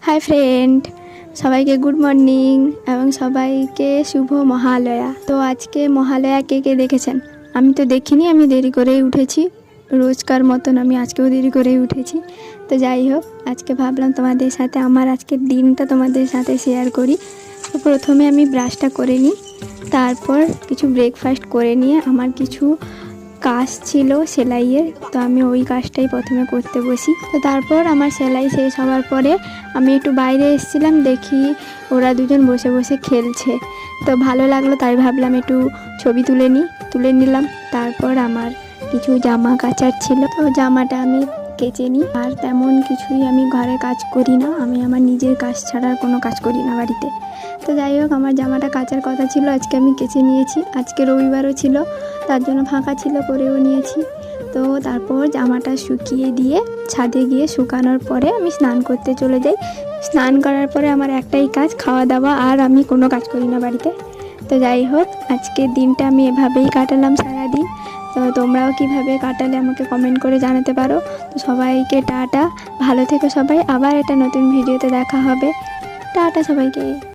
Hi friend, সবাইকে good morning এবং সবাইকে শুভ মহালয়া। তো আজকে মহালয়া কে কে দেখেছেন? আমি তো দেখিনি, আমি দেরি করেই উঠেছি। রোজকার মতন আমি আজকেও দেরি করেই উঠেছি। তো যাই হোক, আজকে ভাবলাম তোমাদের সাথে আমার আজকের দিনটা তোমাদের সাথে শেয়ার করি। তো প্রথমে আমি ব্রাশটা করে নিই, তারপর কিছু ব্রেকফাস্ট করে নিয়ে আমার কিছু কাজ ছিল সেলাইয়ের, তো আমি ওই কাজটাই প্রথমে করতে বসি। তো তারপর আমার সেলাই শেষ হওয়ার পরে আমি একটু বাইরে এসেছিলাম, দেখি ওরা দুজন বসে বসে খেলছে। তো ভালো লাগলো, তাই ভাবলাম একটু ছবি তুলে নিলাম। তারপর আমার কিছু জামা কাচার ছিল, তো জামাটা আমি কেচে নিই। আর তেমন কিছুই আমি ঘরে কাজ করি না, আমি আমার নিজের কাজ ছাড়া আর কোনো কাজ করি না বাড়িতে। তো যাই হোক, আমার জামাটা কাচার কথা ছিল, আজকে আমি কেচে নিয়েছি। আজকে রবিবারও ছিল, তার জন্য ফাঁকা ছিল, করেও নিয়েছি। তো তারপর জামাটা শুকিয়ে দিয়ে ছাদে গিয়ে শুকানোর পরে আমি স্নান করতে চলে যাই। স্নান করার পরে আমার একটাই কাজ, খাওয়া দাওয়া, আর আমি কোনো কাজ করি না বাড়িতে। তো যাই হোক, আজকের দিনটা আমি এভাবেই কাটালাম সারাদিন। তো তোমরাও কীভাবে কাটালে আমাকে কমেন্ট করে জানাতে পারো। তো সবাইকে টাটা, ভালো থেকো সবাই, আবার একটা নতুন ভিডিওতে দেখা হবে। টাটা সবাইকে।